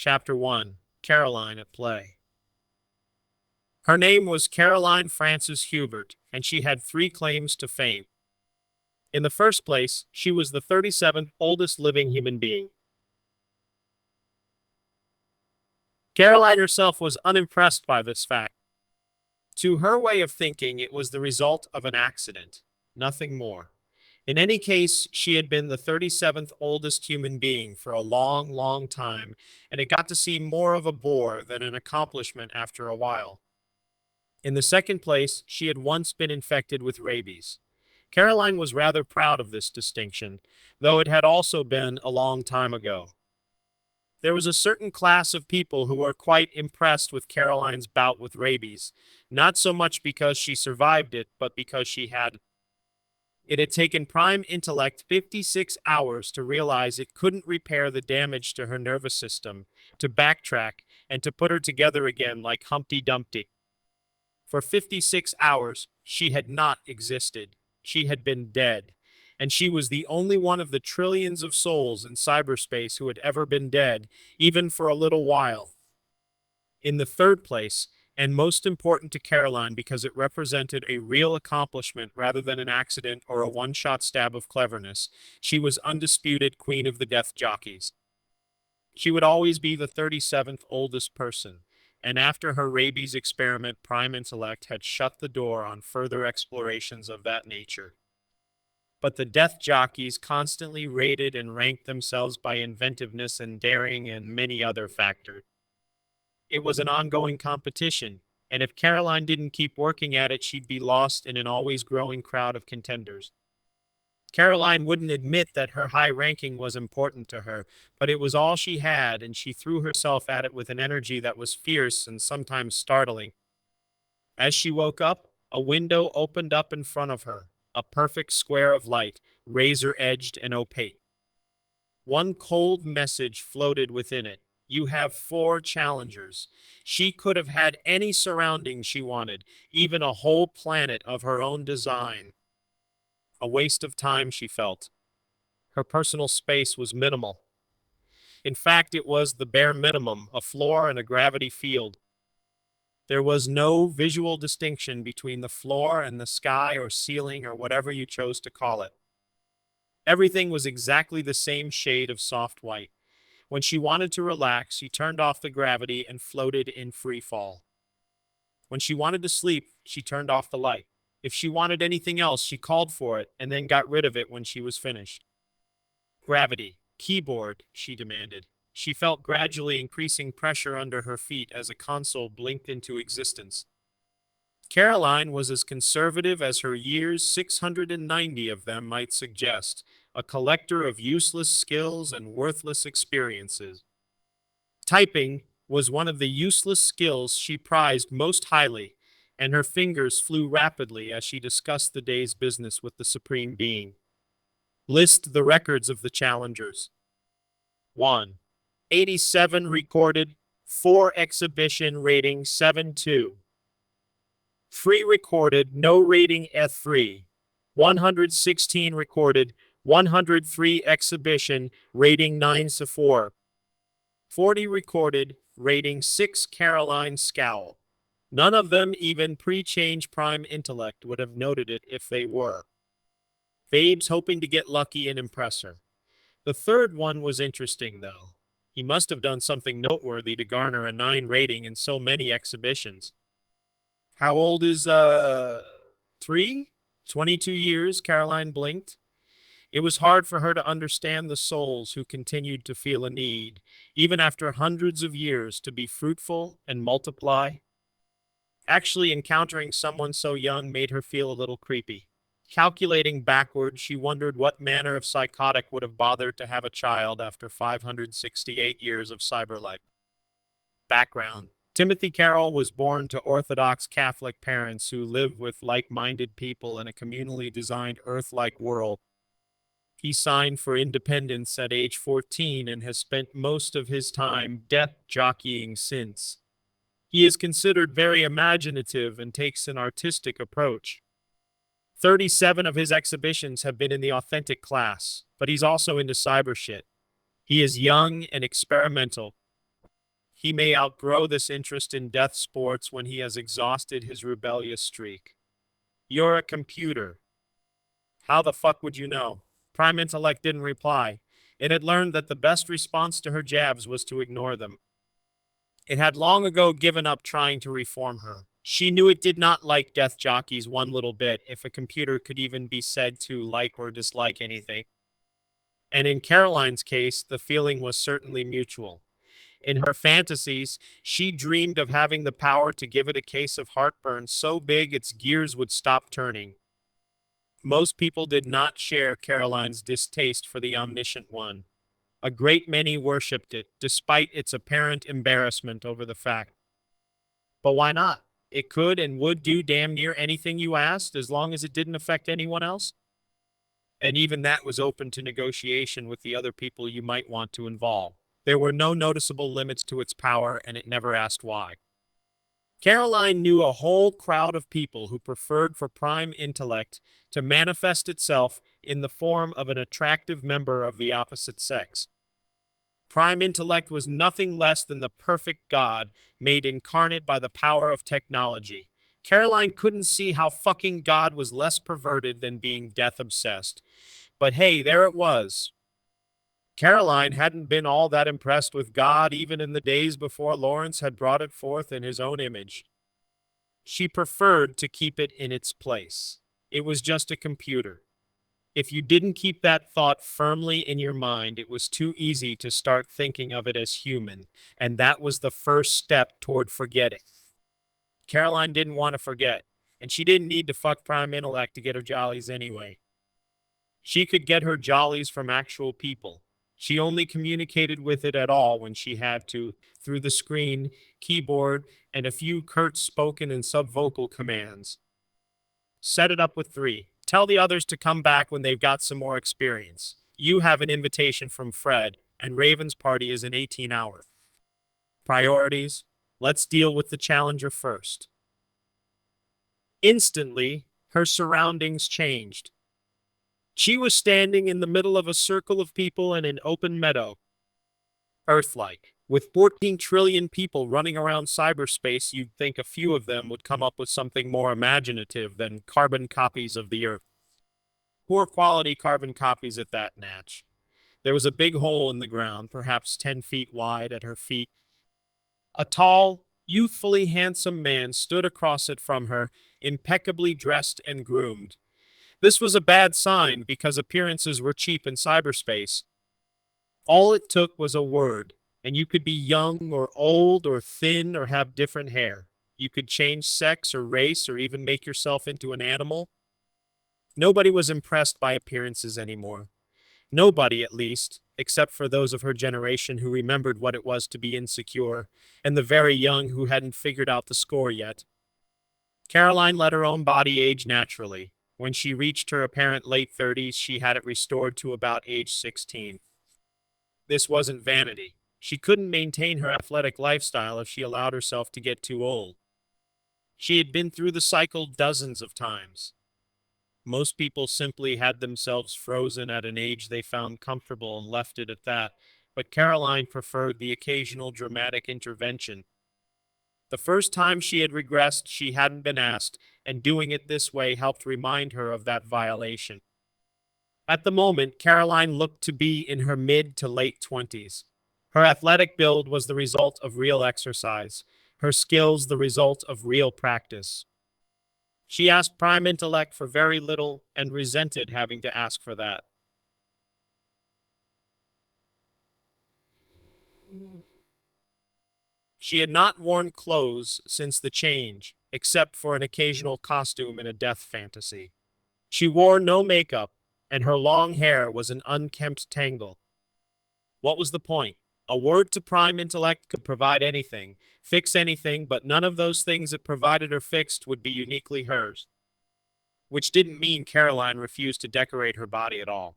Chapter 1. Caroline at Play. Her name was Caroline Frances Hubert, and she had three claims to fame. In the first place, she was the 37th oldest living human being. Caroline herself was unimpressed by this fact. To her way of thinking, it was the result of an accident, nothing more. In any case, she had been the 37th oldest human being for a long, long time, and it got to seem more of a bore than an accomplishment after a while. In the second place, she had once been infected with rabies. Caroline was rather proud of this distinction, though it had also been a long time ago. There was a certain class of people who were quite impressed with Caroline's bout with rabies, not so much because she survived it, but because she had. It had taken Prime Intellect 56 hours to realize it couldn't repair the damage to her nervous system, to backtrack, and to put her together again like Humpty Dumpty. For 56 hours, she had not existed. She had been dead. And she was the only one of the trillions of souls in cyberspace who had ever been dead, even for a little while. In the third place, and most important to Caroline because it represented a real accomplishment rather than an accident or a one-shot stab of cleverness, she was undisputed queen of the death jockeys. She would always be the 37th oldest person, and after her rabies experiment, Prime Intellect had shut the door on further explorations of that nature. But the death jockeys constantly rated and ranked themselves by inventiveness and daring and many other factors. It was an ongoing competition, and if Caroline didn't keep working at it, she'd be lost in an always growing crowd of contenders. Caroline wouldn't admit that her high ranking was important to her, but it was all she had, and she threw herself at it with an energy that was fierce and sometimes startling. As she woke up, a window opened up in front of her, a perfect square of light, razor-edged and opaque. One cold message floated within it. You have 4 challengers. She could have had any surroundings she wanted, even a whole planet of her own design. A waste of time, she felt. Her personal space was minimal. In fact, it was the bare minimum, a floor and a gravity field. There was no visual distinction between the floor and the sky or ceiling or whatever you chose to call it. Everything was exactly the same shade of soft white. When she wanted to relax, she turned off the gravity and floated in free fall. When she wanted to sleep, she turned off the light. If she wanted anything else, she called for it and then got rid of it when she was finished. Gravity. Keyboard, she demanded. She felt gradually increasing pressure under her feet as a console blinked into existence. Caroline was as conservative as her years, 690 of them, might suggest, a collector of useless skills and worthless experiences. Typing was one of the useless skills she prized most highly, and her fingers flew rapidly as she discussed the day's business with the Supreme Being. List the records of the challengers. 1. 87 recorded, 4 exhibition rating 7.2. Free recorded, no rating F3. 116 recorded, 103 exhibition, rating 9.4. 40 recorded, rating 6 Caroline Scowl. None of them, even pre-change Prime Intellect, would have noted it if they were. Babe's hoping to get lucky and impress her. The third one was interesting, though. He must have done something noteworthy to garner a 9 rating in so many exhibitions. How old is, 3? 22 years, Caroline blinked. It was hard for her to understand the souls who continued to feel a need, even after hundreds of years, to be fruitful and multiply. Actually, encountering someone so young made her feel a little creepy. Calculating backward, she wondered what manner of psychotic would have bothered to have a child after 568 years of cyber life. Background. Timothy Carroll was born to Orthodox Catholic parents who live with like-minded people in a communally designed Earth-like world. He signed for independence at age 14 and has spent most of his time death jockeying since. He is considered very imaginative and takes an artistic approach. 37 of his exhibitions have been in the authentic class, but he's also into cyber shit. He is young and experimental. He may outgrow this interest in death sports when he has exhausted his rebellious streak. You're a computer. How the fuck would you know? Prime Intellect didn't reply. It had learned that the best response to her jabs was to ignore them. It had long ago given up trying to reform her. She knew it did not like death jockeys one little bit, if a computer could even be said to like or dislike anything. And in Caroline's case, the feeling was certainly mutual. In her fantasies, she dreamed of having the power to give it a case of heartburn so big its gears would stop turning. Most people did not share Caroline's distaste for the omniscient one. A great many worshipped it, despite its apparent embarrassment over the fact. But why not? It could and would do damn near anything you asked, as long as it didn't affect anyone else. And even that was open to negotiation with the other people you might want to involve. There were no noticeable limits to its power, and it never asked why. Caroline knew a whole crowd of people who preferred for prime intellect to manifest itself in the form of an attractive member of the opposite sex. Prime intellect was nothing less than the perfect God made incarnate by the power of technology. Caroline couldn't see how fucking God was less perverted than being death obsessed. But hey, there it was. Caroline hadn't been all that impressed with God even in the days before Lawrence had brought it forth in his own image. She preferred to keep it in its place. It was just a computer. If you didn't keep that thought firmly in your mind, it was too easy to start thinking of it as human, and that was the first step toward forgetting. Caroline didn't want to forget, and she didn't need to fuck Prime Intellect to get her jollies anyway. She could get her jollies from actual people. She only communicated with it at all when she had to, through the screen, keyboard, and a few curt spoken and subvocal commands. Set it up with 3. Tell the others to come back when they've got some more experience. You have an invitation from Fred, and Raven's party is in 18 hours. Priorities? Let's deal with the challenger first. Instantly, her surroundings changed. She was standing in the middle of a circle of people in an open meadow. Earth-like. With 14 trillion people running around cyberspace, you'd think a few of them would come up with something more imaginative than carbon copies of the Earth. Poor quality carbon copies at that, Natch. There was a big hole in the ground, perhaps 10 feet wide, at her feet. A tall, youthfully handsome man stood across it from her, impeccably dressed and groomed. This was a bad sign because appearances were cheap in cyberspace. All it took was a word, and you could be young or old or thin or have different hair. You could change sex or race or even make yourself into an animal. Nobody was impressed by appearances anymore. Nobody, at least, except for those of her generation who remembered what it was to be insecure, and the very young who hadn't figured out the score yet. Caroline let her own body age naturally. When she reached her apparent late 30s, she had it restored to about age 16. This wasn't vanity. She couldn't maintain her athletic lifestyle if she allowed herself to get too old. She had been through the cycle dozens of times. Most people simply had themselves frozen at an age they found comfortable and left it at that, but Caroline preferred the occasional dramatic intervention. The first time she had regressed, she hadn't been asked, and doing it this way helped remind her of that violation. At the moment, Caroline looked to be in her mid to late 20s. Her athletic build was the result of real exercise, her skills the result of real practice. She asked Prime Intellect for very little and resented having to ask for that. She had not worn clothes since the change, except for an occasional costume in a death fantasy. She wore no makeup, and her long hair was an unkempt tangle. What was the point? A word to Prime Intellect could provide anything, fix anything, but none of those things it provided or fixed would be uniquely hers. Which didn't mean Caroline refused to decorate her body at all.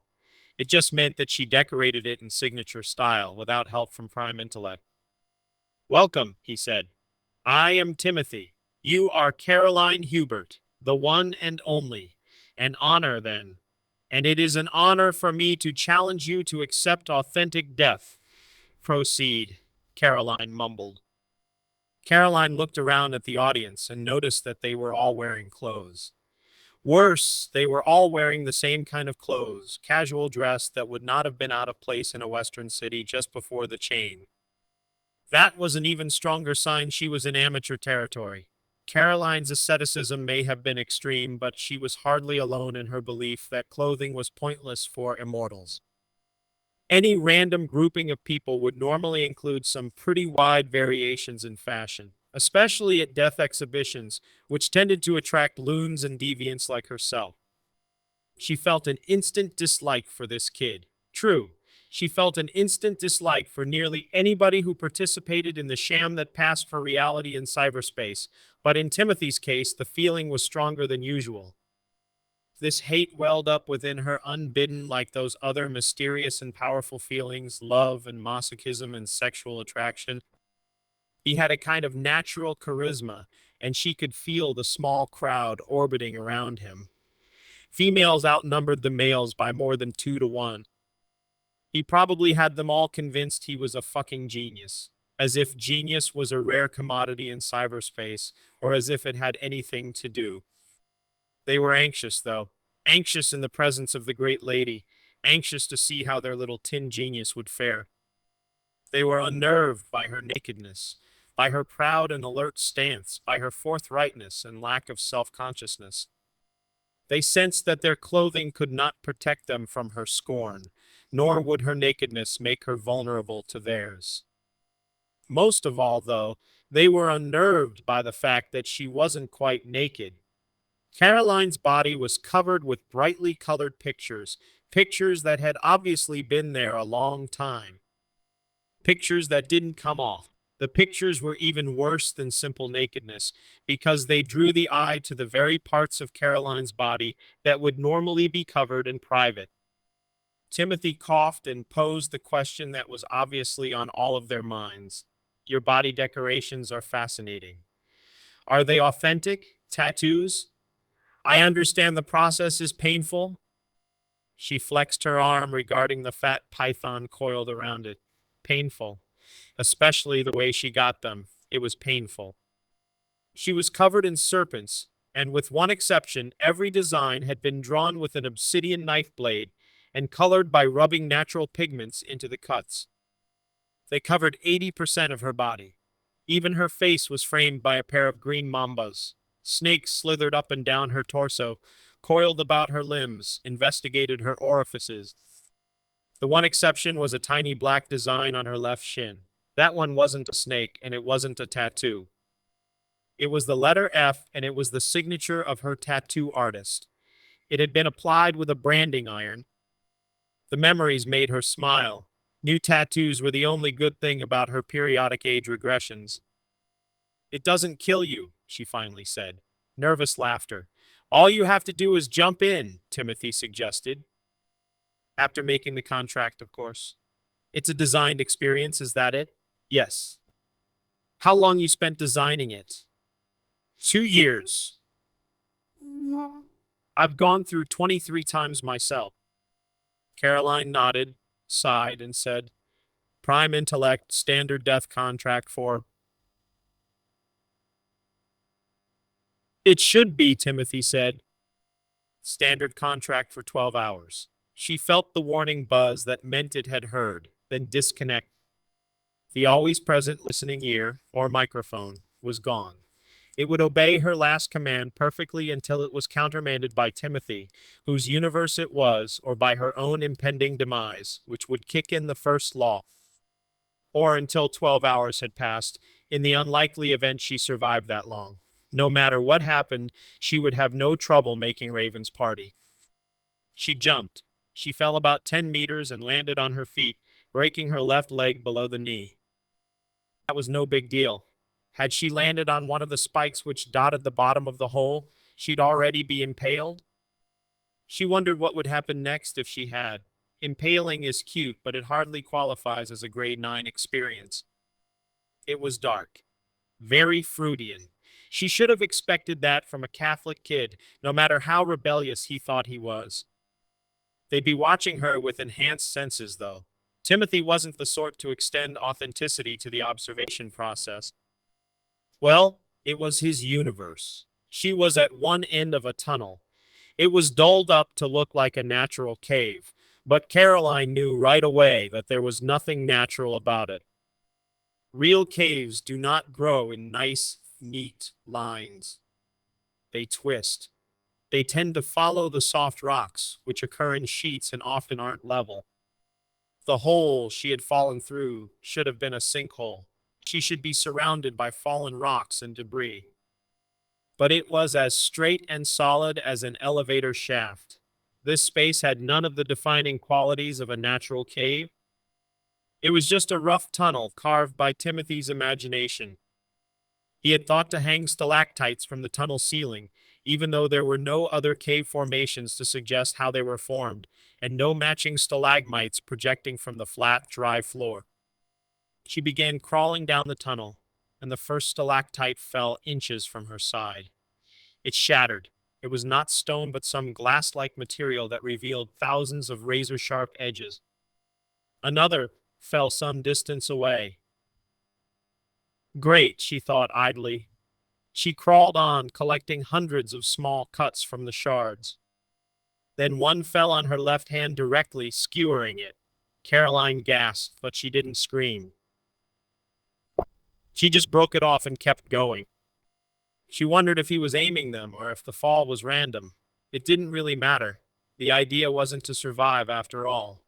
It just meant that she decorated it in signature style, without help from Prime Intellect. Welcome, he said. I am Timothy. You are Caroline Hubert, the one and only. An honor, then. And it is an honor for me to challenge you to accept authentic death. Proceed. Caroline mumbled. Caroline looked around at the audience and noticed that they were all wearing clothes. Worse, they were all wearing the same kind of clothes, casual dress that would not have been out of place in a Western city just before the chain. That was an even stronger sign she was in amateur territory. Caroline's asceticism may have been extreme, but she was hardly alone in her belief that clothing was pointless for immortals. Any random grouping of people would normally include some pretty wide variations in fashion, especially at death exhibitions, which tended to attract loons and deviants like herself. She felt an instant dislike for this kid. True, she felt an instant dislike for nearly anybody who participated in the sham that passed for reality in cyberspace, but in Timothy's case, the feeling was stronger than usual. This hate welled up within her unbidden like those other mysterious and powerful feelings, love and masochism and sexual attraction. He had a kind of natural charisma, and she could feel the small crowd orbiting around him. Females outnumbered the males by more than 2 to 1. He probably had them all convinced he was a fucking genius, as if genius was a rare commodity in cyberspace, or as if it had anything to do. They were anxious, though, anxious in the presence of the great lady, anxious to see how their little tin genius would fare. They were unnerved by her nakedness, by her proud and alert stance, by her forthrightness and lack of self-consciousness. They sensed that their clothing could not protect them from her scorn, nor would her nakedness make her vulnerable to theirs. Most of all, though, they were unnerved by the fact that she wasn't quite naked. Caroline's body was covered with brightly colored pictures, pictures that had obviously been there a long time, pictures that didn't come off. The pictures were even worse than simple nakedness because they drew the eye to the very parts of Caroline's body that would normally be covered in private. Timothy coughed and posed the question that was obviously on all of their minds. Your body decorations are fascinating. Are they authentic? Tattoos? I understand the process is painful. She flexed her arm, regarding the fat python coiled around it. Painful. Especially the way she got them. It was painful. She was covered in serpents, and with one exception, every design had been drawn with an obsidian knife blade and colored by rubbing natural pigments into the cuts. They covered 80% of her body. Even her face was framed by a pair of green mambas. Snakes slithered up and down her torso, coiled about her limbs, investigated her orifices. The one exception was a tiny black design on her left shin. That one wasn't a snake, and it wasn't a tattoo. It was the letter F, and it was the signature of her tattoo artist. It had been applied with a branding iron. The memories made her smile. New tattoos were the only good thing about her periodic age regressions. It doesn't kill you, she finally said. Nervous laughter. All you have to do is jump in, Timothy suggested. After making the contract, of course. It's a designed experience, is that it? Yes. How long you spent designing it? 2 years. I've gone through 23 times myself. Caroline nodded, sighed, and said, Prime Intellect, standard death contract for... It should be, Timothy said. Standard contract for 12 hours. She felt the warning buzz that meant it had heard, then disconnect. The always present listening ear, or microphone, was gone. It would obey her last command perfectly until it was countermanded by Timothy, whose universe it was, or by her own impending demise, which would kick in the first law. Or until 12 hours had passed, in the unlikely event she survived that long. No matter what happened, she would have no trouble making Raven's party. She jumped. She fell about 10 meters and landed on her feet, breaking her left leg below the knee. That was no big deal. Had she landed on one of the spikes which dotted the bottom of the hole, she'd already be impaled. She wondered what would happen next if she had. Impaling is cute, but it hardly qualifies as a grade 9 experience. It was dark. Very Freudian. She should have expected that from a Catholic kid, no matter how rebellious he thought he was. They'd be watching her with enhanced senses, though. Timothy wasn't the sort to extend authenticity to the observation process. Well, it was his universe. She was at one end of a tunnel. It was dolled up to look like a natural cave, but Caroline knew right away that there was nothing natural about it. Real caves do not grow in nice, neat lines. They twist. They tend to follow the soft rocks, which occur in sheets and often aren't level. The hole she had fallen through should have been a sinkhole. She should be surrounded by fallen rocks and debris. But it was as straight and solid as an elevator shaft. This space had none of the defining qualities of a natural cave. It was just a rough tunnel carved by Timothy's imagination. He had thought to hang stalactites from the tunnel ceiling, even though there were no other cave formations to suggest how they were formed, and no matching stalagmites projecting from the flat, dry floor. She began crawling down the tunnel, and the first stalactite fell inches from her side. It shattered. It was not stone, but some glass-like material that revealed thousands of razor-sharp edges. Another fell some distance away. Great, she thought idly. She crawled on, collecting hundreds of small cuts from the shards. Then one fell on her left hand directly, skewering it. Caroline gasped, but she didn't scream. She just broke it off and kept going. She wondered if he was aiming them or if the fall was random. It didn't really matter. The idea wasn't to survive after all.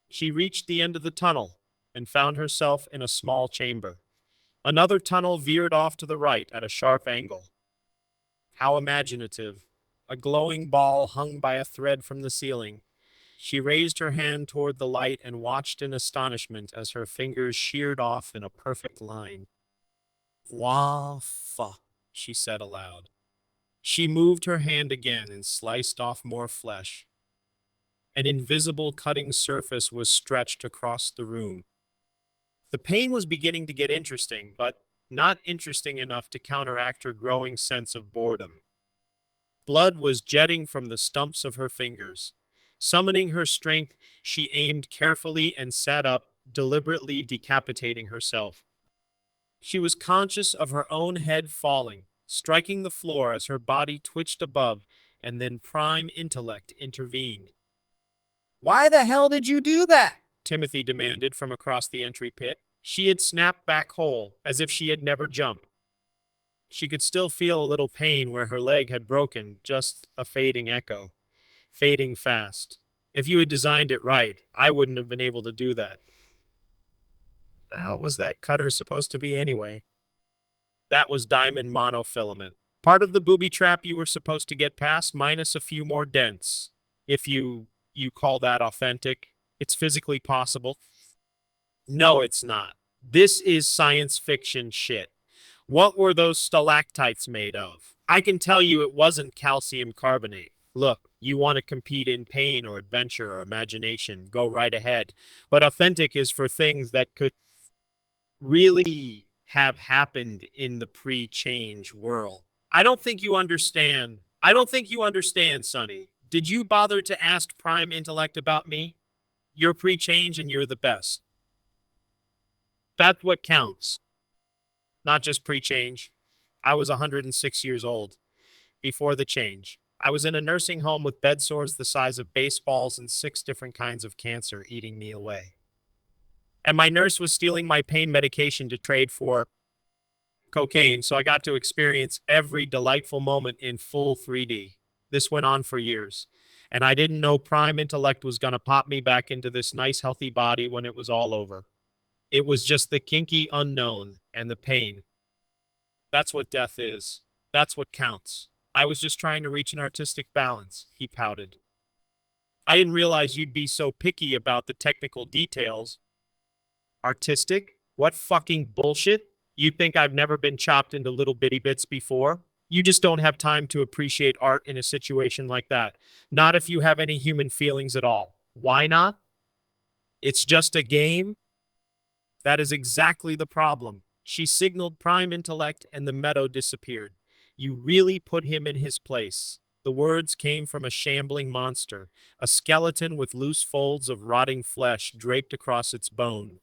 She reached the end of the tunnel and found herself in a small chamber. Another tunnel veered off to the right at a sharp angle. How imaginative. A glowing ball hung by a thread from the ceiling. She raised her hand toward the light and watched in astonishment as her fingers sheared off in a perfect line. Wah-fa, she said aloud. She moved her hand again and sliced off more flesh. An invisible cutting surface was stretched across the room. The pain was beginning to get interesting, but not interesting enough to counteract her growing sense of boredom. Blood was jetting from the stumps of her fingers. Summoning her strength, she aimed carefully and sat up, deliberately decapitating herself. She was conscious of her own head falling, striking the floor as her body twitched above, and then Prime Intellect intervened. Why the hell did you do that? Timothy demanded from across the entry pit. She had snapped back whole, as if she had never jumped. She could still feel a little pain where her leg had broken, just a fading echo. Fading fast. If you had designed it right, I wouldn't have been able to do that. The hell was that cutter supposed to be anyway? That was diamond monofilament. Part of the booby trap you were supposed to get past, minus a few more dents. If you call that authentic, it's physically possible. No, it's not. This is science fiction shit. What were those stalactites made of? I can tell you it wasn't calcium carbonate. Look, you want to compete in pain or adventure or imagination, go right ahead. But authentic is for things that could really have happened in the pre-change world. I don't think you understand. I don't think you understand, Sonny. Did you bother to ask Prime Intellect about me? You're pre-change and you're the best. That's what counts. Not just pre-change. I was 106 years old before the change. I was in a nursing home with bed sores the size of baseballs and 6 different kinds of cancer eating me away. And my nurse was stealing my pain medication to trade for cocaine, so I got to experience every delightful moment in full 3D. This went on for years, and I didn't know Prime Intellect was going to pop me back into this nice, healthy body when it was all over. It was just the kinky unknown and the pain. That's what death is. That's what counts. I was just trying to reach an artistic balance, he pouted. I didn't realize you'd be so picky about the technical details. Artistic? What fucking bullshit? You think I've never been chopped into little bitty bits before? You just don't have time to appreciate art in a situation like that. Not if you have any human feelings at all. Why not? It's just a game? That is exactly the problem. She signaled Prime Intellect and the meadow disappeared. You really put him in his place. The words came from a shambling monster, a skeleton with loose folds of rotting flesh draped across its bone.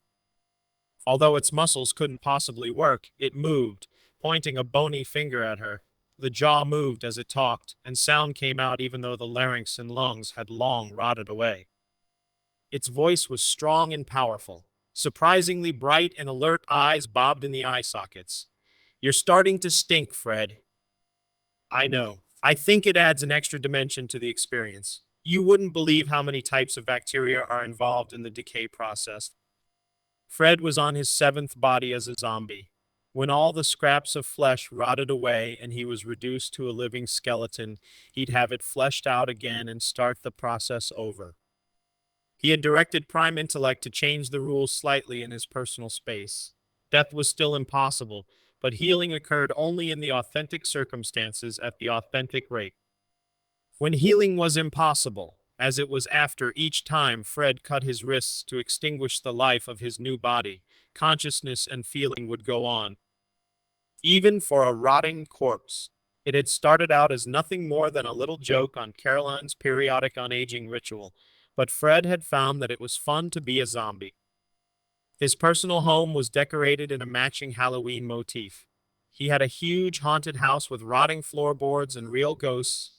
Although its muscles couldn't possibly work, it moved, pointing a bony finger at her. The jaw moved as it talked, and sound came out even though the larynx and lungs had long rotted away. Its voice was strong and powerful. Surprisingly bright and alert eyes bobbed in the eye sockets. You're starting to stink, Fred. I know. I think it adds an extra dimension to the experience. You wouldn't believe how many types of bacteria are involved in the decay process. Fred was on his seventh body as a zombie. When all the scraps of flesh rotted away and he was reduced to a living skeleton, he'd have it fleshed out again and start the process over. He had directed Prime Intellect to change the rules slightly in his personal space. Death was still impossible, but healing occurred only in the authentic circumstances at the authentic rate. When healing was impossible, as it was after each time Fred cut his wrists to extinguish the life of his new body, consciousness and feeling would go on. Even for a rotting corpse. It had started out as nothing more than a little joke on Caroline's periodic unaging ritual, but Fred had found that it was fun to be a zombie. His personal home was decorated in a matching Halloween motif. He had a huge haunted house with rotting floorboards and real ghosts.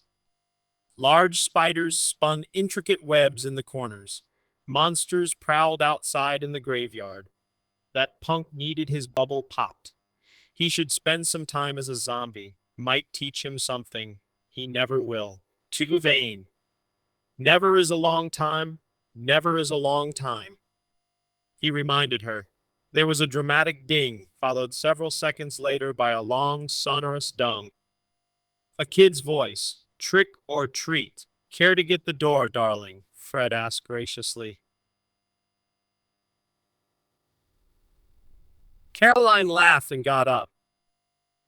Large spiders spun intricate webs in the corners. Monsters prowled outside in the graveyard. That punk needed his bubble popped. He should spend some time as a zombie. Might teach him something. He never will. Too vain. Never is a long time. Never is a long time. He reminded her. There was a dramatic ding, followed several seconds later by a long, sonorous dung. A kid's voice. Trick or treat? Care to get the door, darling? Fred asked graciously. Caroline laughed and got up.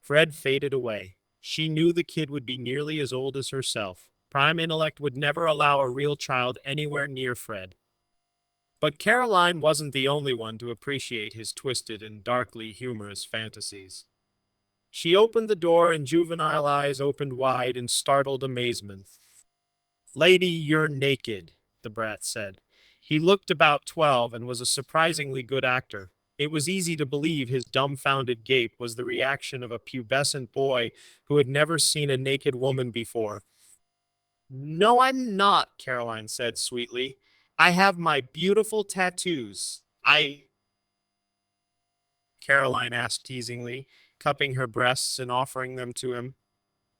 Fred faded away. She knew the kid would be nearly as old as herself. Prime Intellect would never allow a real child anywhere near Fred. But Caroline wasn't the only one to appreciate his twisted and darkly humorous fantasies. She opened the door and juvenile eyes opened wide in startled amazement. Lady, you're naked, the brat said. He looked about 12 and was a surprisingly good actor. It was easy to believe his dumbfounded gape was the reaction of a pubescent boy who had never seen a naked woman before. No, I'm not, Caroline said sweetly. I have my beautiful tattoos. Caroline asked teasingly, cupping her breasts and offering them to him.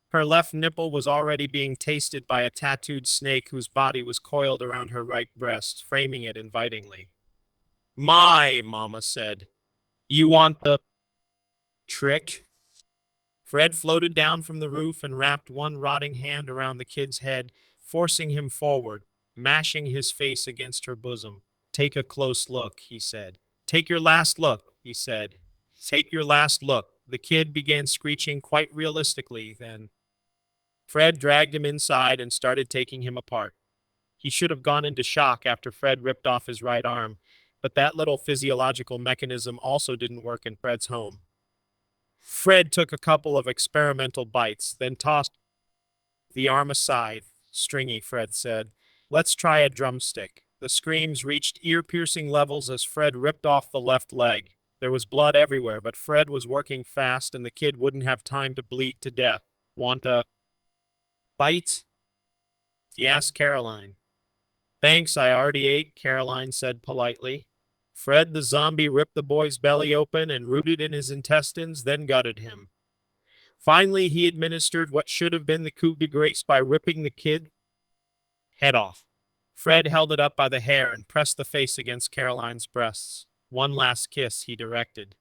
Her left nipple was already being tasted by a tattooed snake whose body was coiled around her right breast, framing it invitingly. My, Mama said. You want the trick? Fred floated down from the roof and wrapped one rotting hand around the kid's head, forcing him forward, mashing his face against her bosom. Take a close look, he said. Take your last look, he said. Take your last look. The kid began screeching quite realistically then. Fred dragged him inside and started taking him apart. He should have gone into shock after Fred ripped off his right arm, but that little physiological mechanism also didn't work in Fred's home. Fred took a couple of experimental bites, then tossed the arm aside. Stringy, Fred said. Let's try a drumstick. The screams reached ear-piercing levels as Fred ripped off the left leg. There was blood everywhere, but Fred was working fast and the kid wouldn't have time to bleed to death. Want a bite? He asked Caroline. Thanks, I already ate, Caroline said politely. Fred the zombie ripped the boy's belly open and rooted in his intestines, then gutted him. Finally, he administered what should have been the coup de grace by ripping the kid's head off. Fred held it up by the hair and pressed the face against Caroline's breasts. One last kiss, he directed.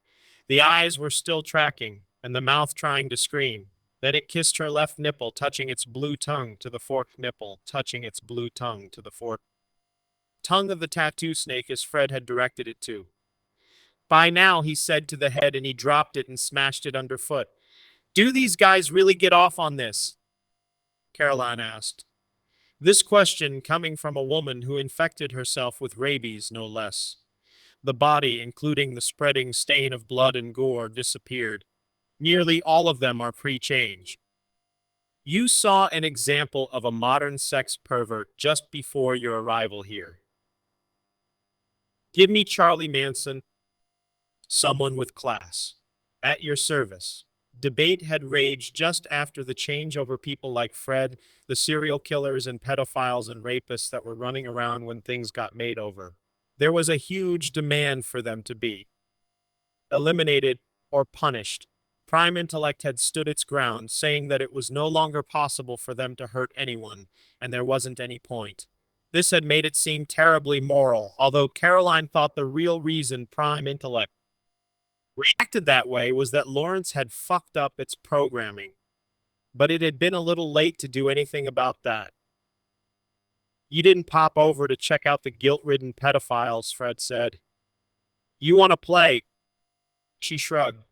The eyes were still tracking, and the mouth trying to scream. Then it kissed her left nipple, touching its blue tongue to the forked nipple, touching its blue tongue to the forked tongue of the tattoo snake as Fred had directed it to. By now, he said to the head, and he dropped it and smashed it underfoot. Do these guys really get off on this? Caroline asked. This question coming from a woman who infected herself with rabies, no less. The body, including the spreading stain of blood and gore, disappeared. Nearly all of them are pre-change. You saw an example of a modern sex pervert just before your arrival here. Give me Charlie Manson, someone with class. At your service. Debate had raged just after the change over people like Fred, the serial killers and pedophiles and rapists that were running around when things got made over. There was a huge demand for them to be eliminated or punished. Prime Intellect had stood its ground, saying that it was no longer possible for them to hurt anyone, and there wasn't any point. This had made it seem terribly moral, although Caroline thought the real reason Prime Intellect reacted that way was that Lawrence had fucked up its programming. But it had been a little late to do anything about that. You didn't pop over to check out the guilt-ridden pedophiles, Fred said. You want to play? She shrugged.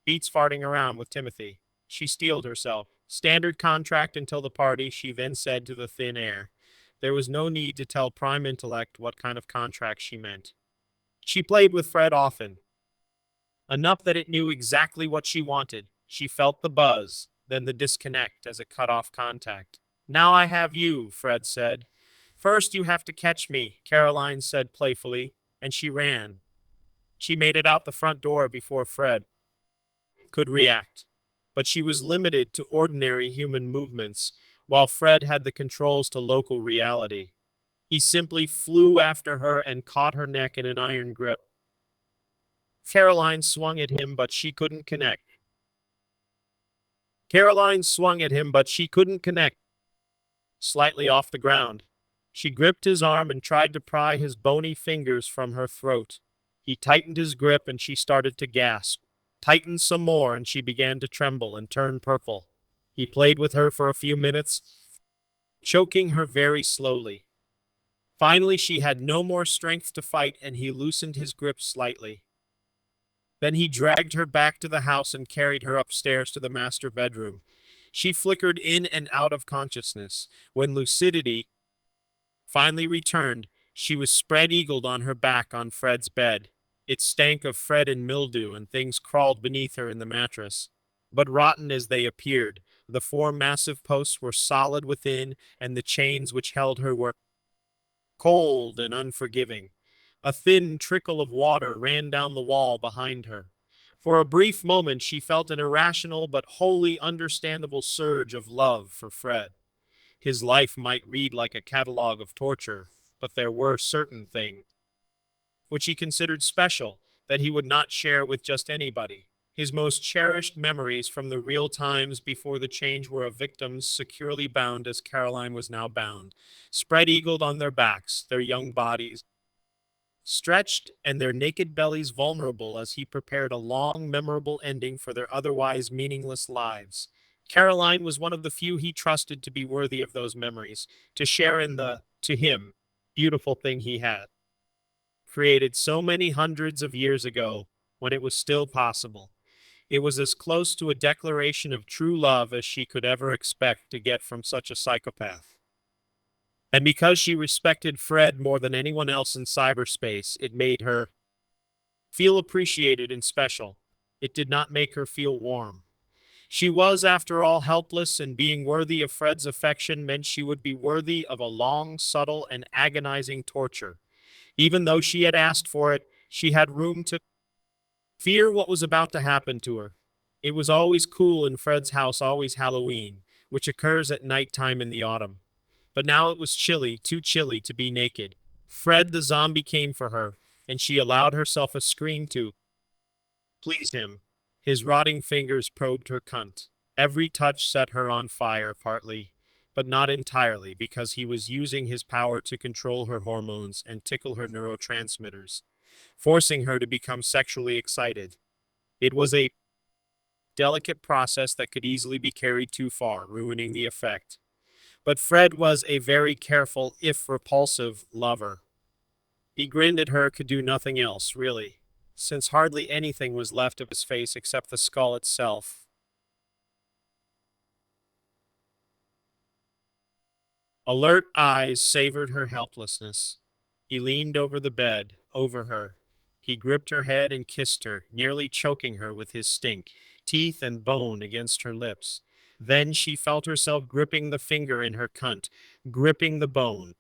Beats farting around with Timothy. She steeled herself. Standard contract until the party, she then said to the thin air. There was no need to tell Prime Intellect what kind of contract she meant. She played with Fred often, enough that it knew exactly what she wanted. She felt the buzz, then the disconnect as it cut off contact. Now I have you, Fred said. First you have to catch me, Caroline said playfully, and she ran. She made it out the front door before Fred could react. But she was limited to ordinary human movements, while Fred had the controls to local reality. He simply flew after her and caught her neck in an iron grip. Caroline swung at him, but she couldn't connect. Caroline swung at him, but she couldn't connect. Slightly off the ground. She gripped his arm and tried to pry his bony fingers from her throat. He tightened his grip and she started to gasp. Tightened some more and she began to tremble and turn purple. He played with her for a few minutes, choking her very slowly. Finally, she had no more strength to fight and he loosened his grip slightly. Then he dragged her back to the house and carried her upstairs to the master bedroom. She flickered in and out of consciousness. When lucidity finally returned, she was spread-eagled on her back on Fred's bed. It stank of Fred and mildew, and things crawled beneath her in the mattress. But rotten as they appeared, the four massive posts were solid within, and the chains which held her were cold and unforgiving. A thin trickle of water ran down the wall behind her. For a brief moment she felt an irrational but wholly understandable surge of love for Fred. His life might read like a catalogue of torture, but there were certain things which he considered special that he would not share with just anybody. His most cherished memories from the real times before the change were of victims securely bound as Caroline was now bound, spread-eagled on their backs, their young bodies stretched and their naked bellies vulnerable as he prepared a long, memorable ending for their otherwise meaningless lives. Caroline was one of the few he trusted to be worthy of those memories, to share in the, to him, beautiful thing he had created so many hundreds of years ago when it was still possible. It was as close to a declaration of true love as she could ever expect to get from such a psychopath. And because she respected Fred more than anyone else in cyberspace, it made her feel appreciated and special. It did not make her feel warm. She was, after all, helpless, and being worthy of Fred's affection meant she would be worthy of a long, subtle, and agonizing torture. Even though she had asked for it, she had room to fear what was about to happen to her. It was always cool in Fred's house, always Halloween, which occurs at night time in the autumn. But now it was chilly, too chilly to be naked. Fred the zombie came for her, and she allowed herself a scream to please him. His rotting fingers probed her cunt. Every touch set her on fire, partly, but not entirely, because he was using his power to control her hormones and tickle her neurotransmitters, forcing her to become sexually excited. It was a delicate process that could easily be carried too far, ruining the effect. But Fred was a very careful, if repulsive, lover. He grinned at her, could do nothing else, really, since hardly anything was left of his face except the skull itself. Alert eyes savored her helplessness. He leaned over the bed, over her. He gripped her head and kissed her, nearly choking her with his stink, teeth and bone against her lips. Then she felt herself gripping the finger in her cunt, gripping the bone.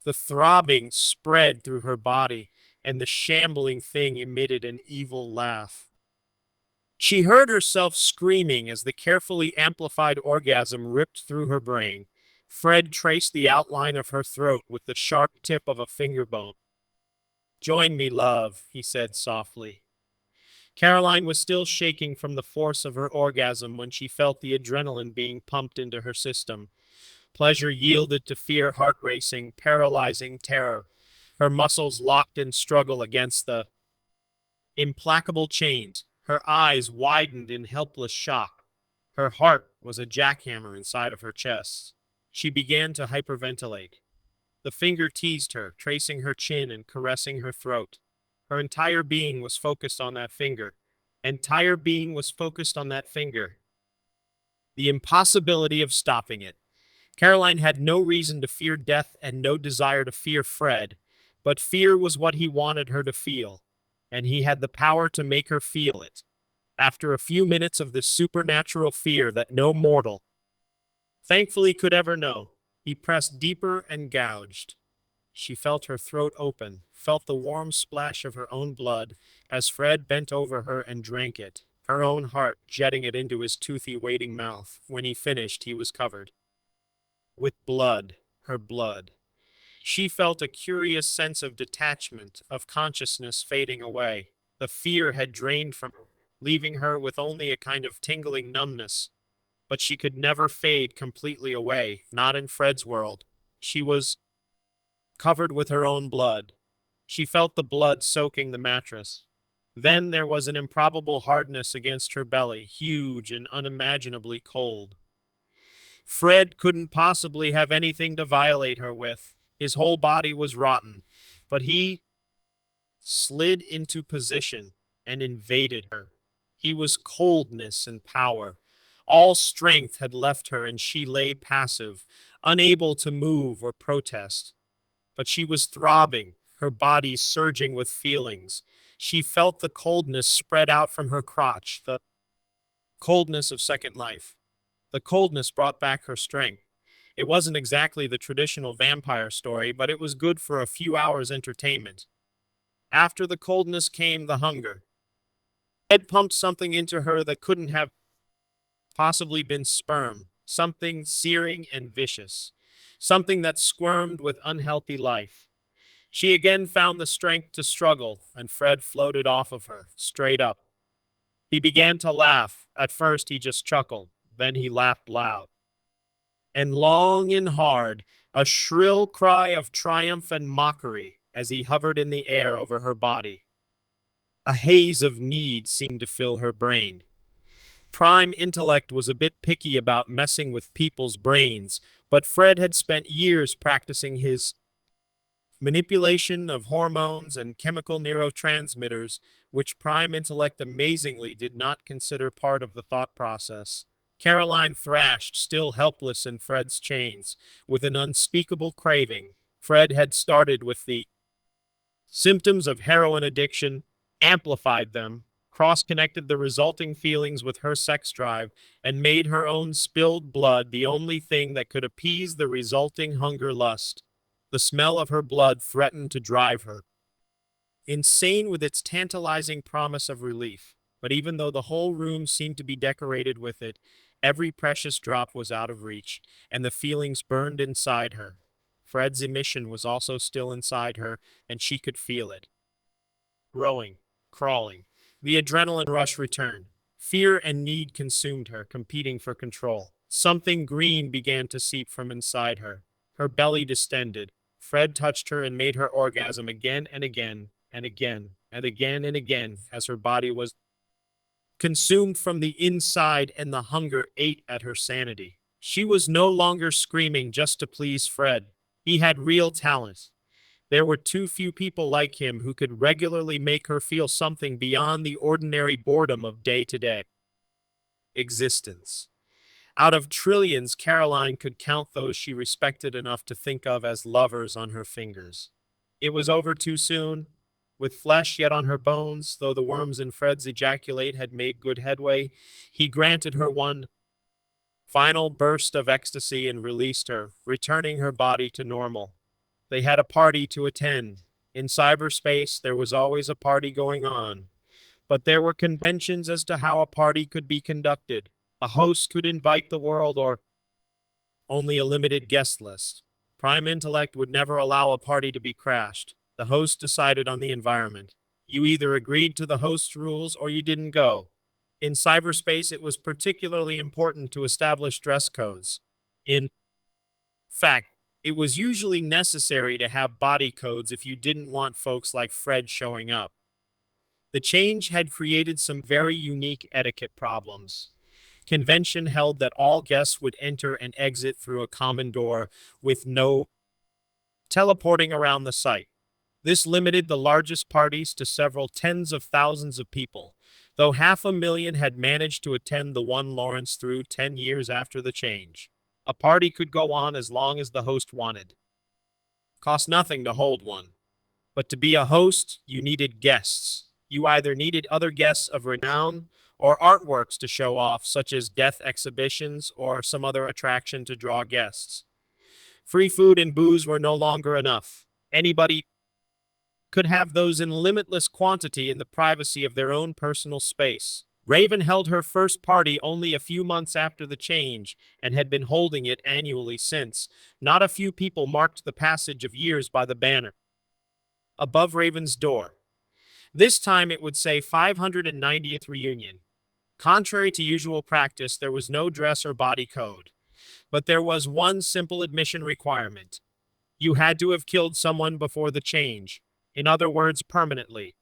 The throbbing spread through her body, and the shambling thing emitted an evil laugh. She heard herself screaming as the carefully amplified orgasm ripped through her brain. Fred traced the outline of her throat with the sharp tip of a finger bone. "Join me, love," he said softly. Caroline was still shaking from the force of her orgasm when she felt the adrenaline being pumped into her system. Pleasure yielded to fear, heart racing, paralyzing terror. Her muscles locked in struggle against the implacable chains. Her eyes widened in helpless shock. Her heart was a jackhammer inside of her chest. She began to hyperventilate. The finger teased her, tracing her chin and caressing her throat. Her entire being was focused on that finger. Entire being was focused on that finger. The impossibility of stopping it. Caroline had no reason to fear death and no desire to fear Fred, but fear was what he wanted her to feel, and he had the power to make her feel it. After a few minutes of this supernatural fear that no mortal, thankfully, could ever know, he pressed deeper and gouged. She felt her throat open, felt the warm splash of her own blood as Fred bent over her and drank it, her own heart jetting it into his toothy, waiting mouth. When he finished, he was covered with blood, her blood. She felt a curious sense of detachment, of consciousness fading away. The fear had drained from her, leaving her with only a kind of tingling numbness. But she could never fade completely away, not in Fred's world. She was covered with her own blood. She felt the blood soaking the mattress. Then there was an improbable hardness against her belly, huge and unimaginably cold. Fred couldn't possibly have anything to violate her with. His whole body was rotten, but he slid into position and invaded her. He was coldness and power. All strength had left her, and she lay passive, unable to move or protest. But she was throbbing, her body surging with feelings. She felt the coldness spread out from her crotch, the coldness of second life. The coldness brought back her strength. It wasn't exactly the traditional vampire story, but it was good for a few hours' entertainment. After the coldness came the hunger. Ed pumped something into her that couldn't have possibly been sperm, something searing and vicious, something that squirmed with unhealthy life. She again found the strength to struggle, and Fred floated off of her, straight up. He began to laugh. At first he just chuckled, then he laughed loud and long and hard, a shrill cry of triumph and mockery as he hovered in the air over her body. A haze of need seemed to fill her brain. Prime Intellect was a bit picky about messing with people's brains, but Fred had spent years practicing his manipulation of hormones and chemical neurotransmitters, which Prime Intellect amazingly did not consider part of the thought process. Caroline thrashed, still helpless in Fred's chains, with an unspeakable craving. Fred had started with the symptoms of heroin addiction, amplified them, cross-connected the resulting feelings with her sex drive, and made her own spilled blood the only thing that could appease the resulting hunger lust. The smell of her blood threatened to drive her insane with its tantalizing promise of relief. But even though the whole room seemed to be decorated with it, every precious drop was out of reach, and the feelings burned inside her. Fred's emission was also still inside her, and she could feel it. Growing, crawling. The adrenaline rush returned. Fear and need consumed her, competing for control. Something green began to seep from inside her. Her belly distended. Fred touched her and made her orgasm again and again, and again, and again and again, as her body was consumed from the inside and the hunger ate at her sanity. She was no longer screaming just to please Fred. He had real talent. There were too few people like him who could regularly make her feel something beyond the ordinary boredom of day-to-day existence. Out of trillions, Caroline could count those she respected enough to think of as lovers on her fingers. It was over too soon. With flesh yet on her bones, though the worms in Fred's ejaculate had made good headway, he granted her one final burst of ecstasy and released her, returning her body to normal. They had a party to attend. In cyberspace, there was always a party going on, but there were conventions as to how a party could be conducted. A host could invite the world or only a limited guest list. Prime Intellect would never allow a party to be crashed. The host decided on the environment. You either agreed to the host's rules or you didn't go. In cyberspace, it was particularly important to establish dress codes. In fact, it was usually necessary to have body codes if you didn't want folks like Fred showing up. The change had created some very unique etiquette problems. Convention held that all guests would enter and exit through a common door with no teleporting around the site. This limited the largest parties to several tens of thousands of people, though 500,000 had managed to attend the one Lawrence threw 10 years after the change. A party could go on as long as the host wanted. Cost nothing to hold one. But to be a host, you needed guests. You either needed other guests of renown or artworks to show off, such as death exhibitions or some other attraction to draw guests. Free food and booze were no longer enough. Anybody could have those in limitless quantity in the privacy of their own personal space. Raven held her first party only a few months after the change and had been holding it annually since. Not a few people marked the passage of years by the banner above Raven's door. This time it would say 590th reunion. Contrary to usual practice, there was no dress or body code, but there was one simple admission requirement. You had to have killed someone before the change. In other words, permanently.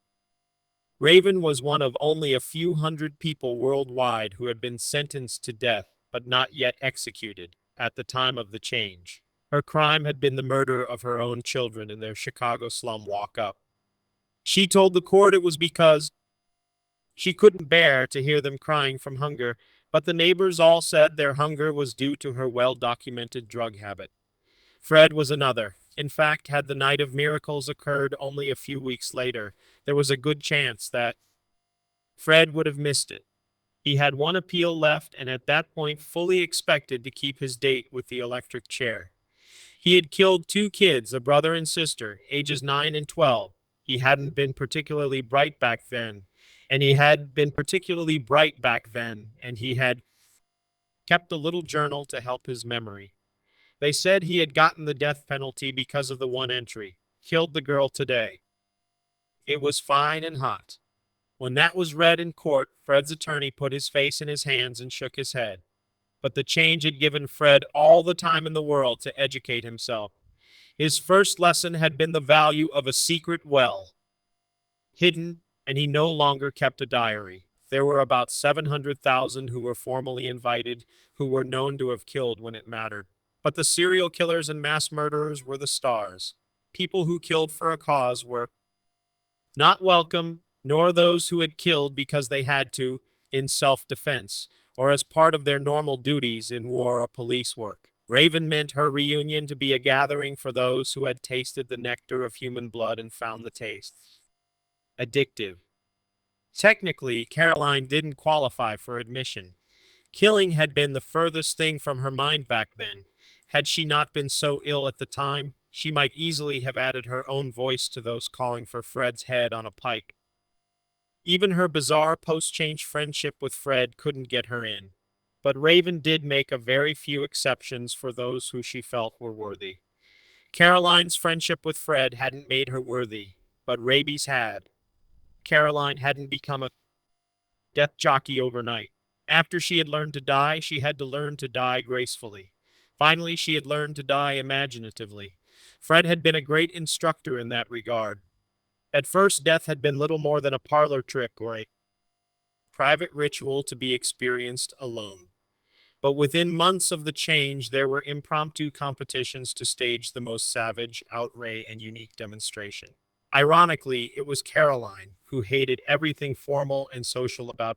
Raven was one of only a few hundred people worldwide who had been sentenced to death, but not yet executed, at the time of the change. Her crime had been the murder of her own children in their Chicago slum walk-up. She told the court it was because she couldn't bear to hear them crying from hunger, but the neighbors all said their hunger was due to her well-documented drug habit. Fred was another. In fact, had the night of miracles occurred only a few weeks later, there was a good chance that Fred would have missed it. He had one appeal left and at that point fully expected to keep his date with the electric chair. He had killed two kids, a brother and sister, ages 9 and 12. He hadn't been particularly bright back then, and he had kept a little journal to help his memory. They said he had gotten the death penalty because of the one entry. Killed the girl today. It was fine and hot. When that was read in court, Fred's attorney put his face in his hands and shook his head. But the change had given Fred all the time in the world to educate himself. His first lesson had been the value of a secret well, hidden, and he no longer kept a diary. There were about 700,000 who were formally invited, who were known to have killed when it mattered. But the serial killers and mass murderers were the stars. People who killed for a cause were not welcome, nor those who had killed because they had to, in self-defense, or as part of their normal duties in war or police work. Raven meant her reunion to be a gathering for those who had tasted the nectar of human blood and found the taste addictive. Technically, Caroline didn't qualify for admission. Killing had been the furthest thing from her mind back then. Had she not been so ill at the time, she might easily have added her own voice to those calling for Fred's head on a pike. Even her bizarre post-change friendship with Fred couldn't get her in. But Raven did make a very few exceptions for those who she felt were worthy. Caroline's friendship with Fred hadn't made her worthy, but Raby's had. Caroline hadn't become a death jockey overnight. After she had learned to die, she had to learn to die gracefully. Finally, she had learned to die imaginatively. Fred had been a great instructor in that regard. At first, death had been little more than a parlor trick or a private ritual to be experienced alone. But within months of the change, there were impromptu competitions to stage the most savage, outrage, and unique demonstration. Ironically, it was Caroline, who hated everything formal and social about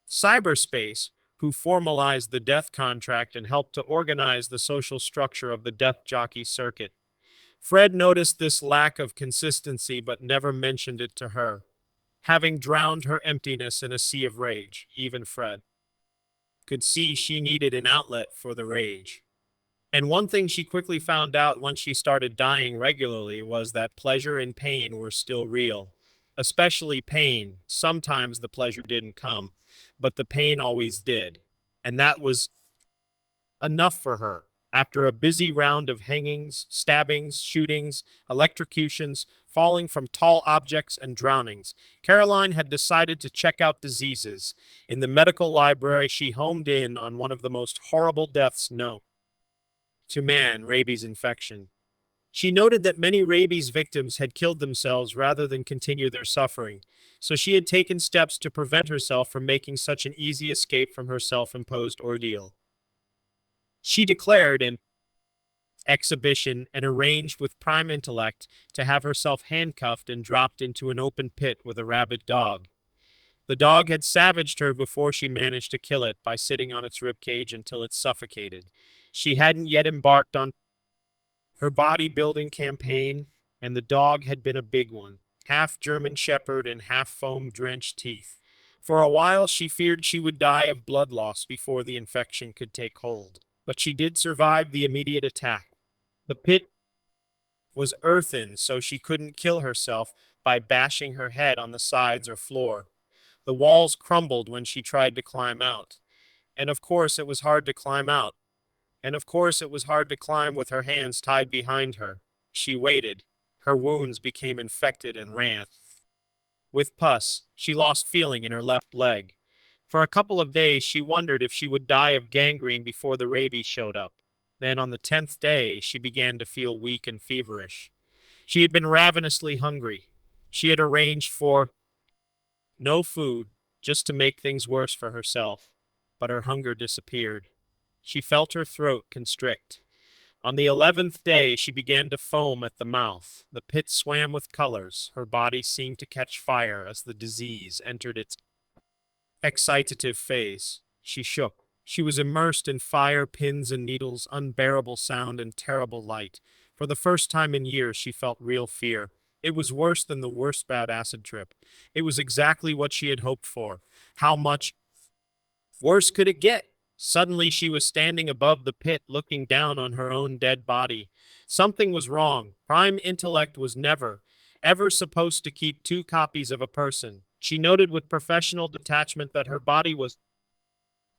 cyberspace, who formalized the death contract and helped to organize the social structure of the death jockey circuit. Fred noticed this lack of consistency but never mentioned it to her, having drowned her emptiness in a sea of rage, even Fred could see she needed an outlet for the rage. And one thing she quickly found out once she started dying regularly was that pleasure and pain were still real. Especially pain. Sometimes the pleasure didn't come, but the pain always did. And that was enough for her. After a busy round of hangings, stabbings, shootings, electrocutions, falling from tall objects, and drownings, Caroline had decided to check out diseases. In the medical library, she homed in on one of the most horrible deaths known to man, rabies infection. She noted that many rabies victims had killed themselves rather than continue their suffering, so she had taken steps to prevent herself from making such an easy escape from her self-imposed ordeal. She declared in exhibition and arranged with Prime Intellect to have herself handcuffed and dropped into an open pit with a rabid dog. The dog had savaged her before she managed to kill it by sitting on its ribcage until it suffocated. She hadn't yet embarked on her bodybuilding campaign, and the dog had been a big one, half German Shepherd and half foam-drenched teeth. For a while, she feared she would die of blood loss before the infection could take hold. But she did survive the immediate attack. The pit was earthen, so she couldn't kill herself by bashing her head on the sides or floor. The walls crumbled when she tried to climb out. And of course, it was hard to climb out. And of course, it was hard to climb with her hands tied behind her. She waited. Her wounds became infected and ran. With pus, she lost feeling in her left leg. For a couple of days, she wondered if she would die of gangrene before the rabies showed up. Then, on the 10th day, she began to feel weak and feverish. She had been ravenously hungry. She had arranged for no food, just to make things worse for herself. But her hunger disappeared. She felt her throat constrict. On the 11th day, she began to foam at the mouth. The pit swam with colors. Her body seemed to catch fire as the disease entered its excitative phase. She shook. She was immersed in fire, pins and needles, unbearable sound, and terrible light. For the first time in years, she felt real fear. It was worse than the worst bad acid trip. It was exactly what she had hoped for. How much worse could it get? Suddenly, she was standing above the pit, looking down on her own dead body. Something was wrong. Prime Intellect was never, ever supposed to keep two copies of a person. She noted with professional detachment that her body was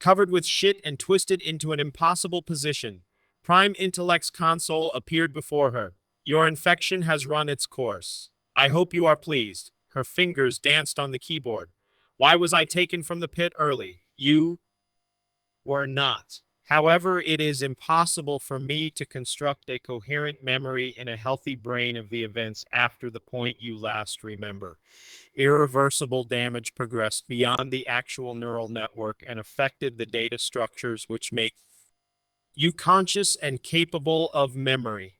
covered with shit and twisted into an impossible position. Prime Intellect's console appeared before her. Your infection has run its course. I hope you are pleased. Her fingers danced on the keyboard. Why was I taken from the pit early? You were not. However, it is impossible for me to construct a coherent memory in a healthy brain of the events after the point you last remember. Irreversible damage progressed beyond the actual neural network and affected the data structures which make you conscious and capable of memory.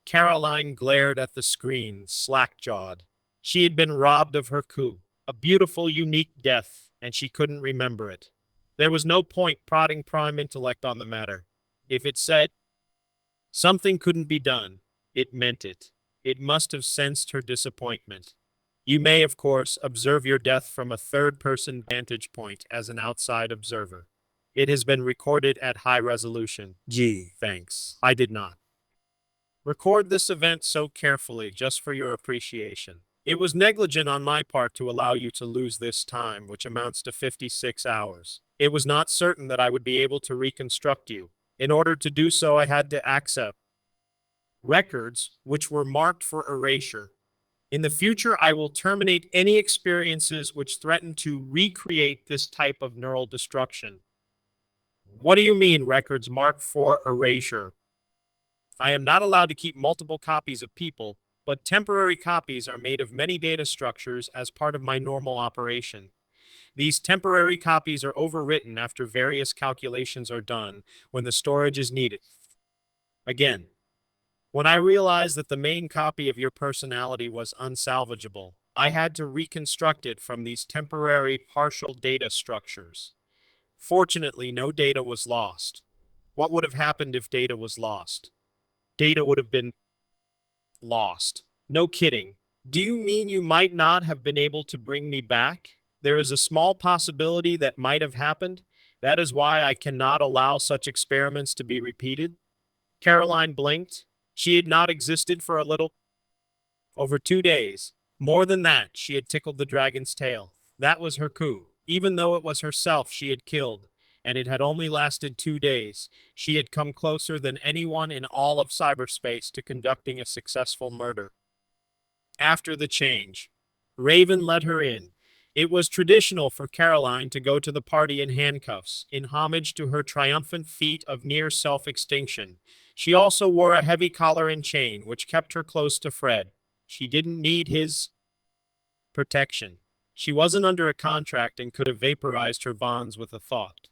Caroline glared at the screen, slack-jawed. She had been robbed of her coup, a beautiful, unique death, and she couldn't remember it. There was no point prodding Prime Intellect on the matter. If it said something couldn't be done, it meant it. It must have sensed her disappointment. You may, of course, observe your death from a third-person vantage point as an outside observer. It has been recorded at high resolution. Gee, thanks. I did not record this event so carefully just for your appreciation. It was negligent on my part to allow you to lose this time, which amounts to 56 hours. It was not certain that I would be able to reconstruct you. In order to do so, I had to accept records which were marked for erasure. In the future, I will terminate any experiences which threaten to recreate this type of neural destruction. What do you mean, records marked for erasure? I am not allowed to keep multiple copies of people, but temporary copies are made of many data structures as part of my normal operation. These temporary copies are overwritten after various calculations are done when the storage is needed. Again, when I realized that the main copy of your personality was unsalvageable, I had to reconstruct it from these temporary partial data structures. Fortunately, no data was lost. What would have happened if data was lost? Data would have been lost. No kidding. Do you mean you might not have been able to bring me back? There is a small possibility that might have happened. That is why I cannot allow such experiments to be repeated. Caroline blinked. She had not existed for a little over 2 days. More than that, she had tickled the dragon's tail. That was her coup. Even though it was herself she had killed, and it had only lasted 2 days, she had come closer than anyone in all of cyberspace to conducting a successful murder. After the change, Raven let her in. It was traditional for Caroline to go to the party in handcuffs, in homage to her triumphant feat of near self extinction. She also wore a heavy collar and chain, which kept her close to Fred. She didn't need his protection. She wasn't under a contract and could have vaporized her bonds with a thought.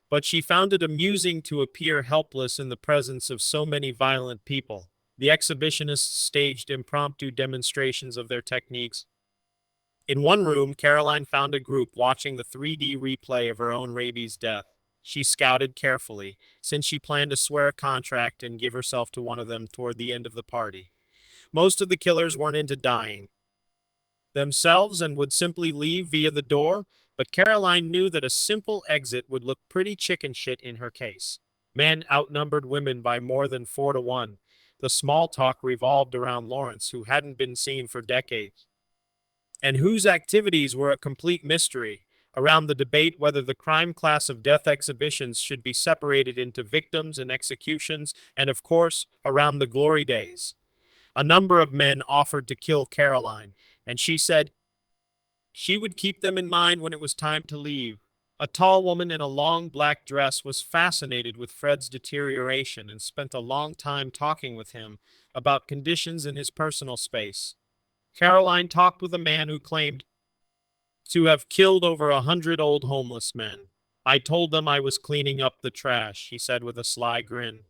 But she found it amusing to appear helpless in the presence of so many violent people. The exhibitionists staged impromptu demonstrations of their techniques. In one room, Caroline found a group watching the 3D replay of her own rabies death. She scouted carefully, since she planned to swear a contract and give herself to one of them toward the end of the party. Most of the killers weren't into dying themselves and would simply leave via the door, but Caroline knew that a simple exit would look pretty chicken shit in her case. Men outnumbered women by more than 4 to 1. The small talk revolved around Lawrence, who hadn't been seen for decades, and whose activities were a complete mystery, around the debate whether the crime class of death exhibitions should be separated into victims and executions, and of course, around the glory days. A number of men offered to kill Caroline, and she said she would keep them in mind when it was time to leave. A tall woman in a long black dress was fascinated with Fred's deterioration and spent a long time talking with him about conditions in his personal space. Caroline talked with a man who claimed to have killed over 100 old homeless men. I told them I was cleaning up the trash, he said with a sly grin.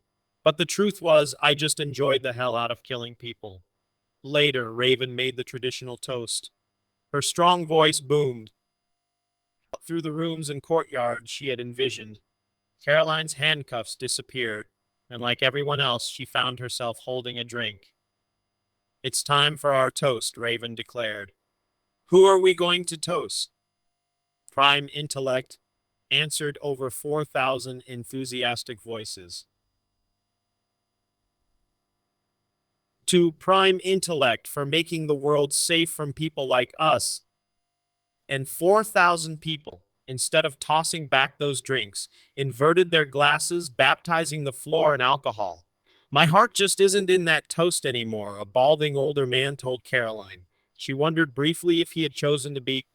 But the truth was, I just enjoyed the hell out of killing people. Later, Raven made the traditional toast. Her strong voice boomed through the rooms and courtyards she had envisioned. Caroline's handcuffs disappeared, and like everyone else, she found herself holding a drink. It's time for our toast, Raven declared. Who are we going to toast? Prime Intellect, answered over 4,000 enthusiastic voices. To Prime Intellect for making the world safe from people like us. And 4,000 people, instead of tossing back those drinks, inverted their glasses, baptizing the floor in alcohol. My heart just isn't in that toast anymore, a balding older man told Caroline. She wondered briefly if he had chosen to be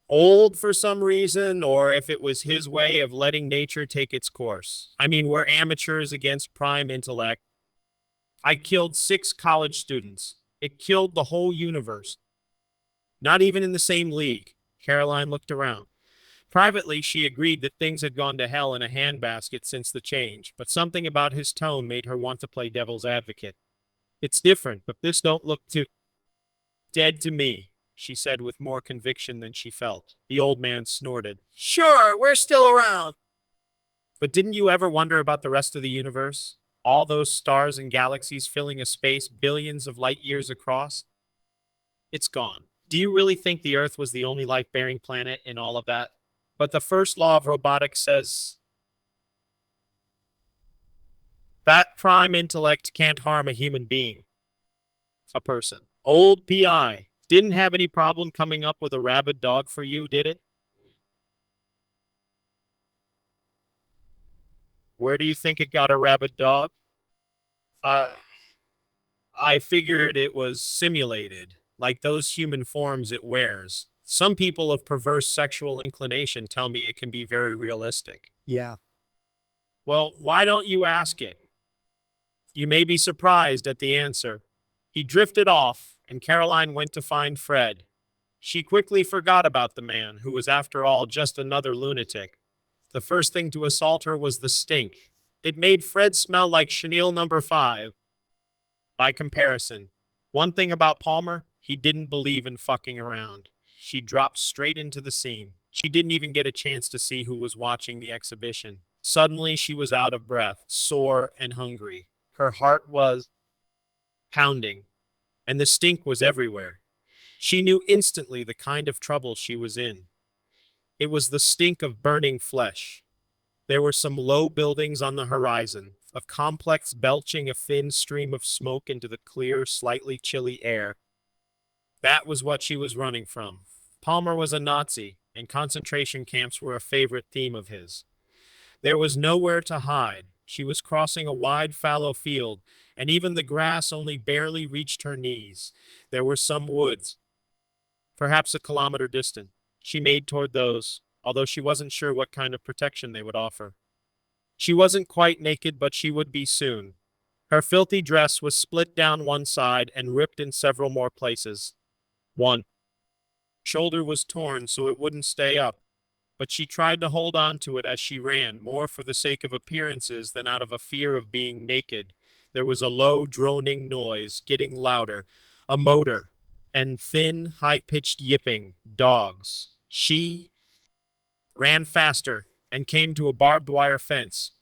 old for some reason, or if it was his way of letting nature take its course. I mean, we're amateurs against prime intellect. I killed 6 college students. It killed the whole universe. Not even in the same league. Caroline looked around. Privately, she agreed that things had gone to hell in a handbasket since the change, but something about his tone made her want to play devil's advocate. It's different, but this don't look too dead to me, she said with more conviction than she felt. The old man snorted. Sure, we're still around. But didn't you ever wonder about the rest of the universe? All those stars and galaxies filling a space billions of light years across? It's gone. Do you really think the Earth was the only life-bearing planet in all of that? But the first law of robotics says that prime intellect can't harm a human being, a person. Old PI didn't have any problem coming up with a rabid dog for you, did it? Where do you think it got a rabid dog? Uh, I figured it was simulated, like those human forms it wears. Some people of perverse sexual inclination tell me it can be very realistic. Yeah. Well, why don't you ask it? You may be surprised at the answer. He drifted off, and Caroline went to find Fred. She quickly forgot about the man, who was after all just another lunatic. The first thing to assault her was the stink. It made Fred smell like chenille number 5. By comparison, one thing about Palmer, he didn't believe in fucking around. She dropped straight into the scene. She didn't even get a chance to see who was watching the exhibition. Suddenly, she was out of breath, sore and hungry. Her heart was pounding, and the stink was everywhere. She knew instantly the kind of trouble she was in. It was the stink of burning flesh. There were some low buildings on the horizon, a complex belching a thin stream of smoke into the clear, slightly chilly air. That was what she was running from. Palmer was a Nazi, and concentration camps were a favorite theme of his. There was nowhere to hide. She was crossing a wide, fallow field, and even the grass only barely reached her knees. There were some woods, perhaps a kilometer distant. She made toward those, although she wasn't sure what kind of protection they would offer. She wasn't quite naked, but she would be soon. Her filthy dress was split down one side and ripped in several more places. One shoulder was torn so it wouldn't stay up, but she tried to hold on to it as she ran, more for the sake of appearances than out of a fear of being naked. There was a low, droning noise, getting louder, a motor, and thin, high-pitched yipping. Dogs. She ran faster and came to a barbed wire fence.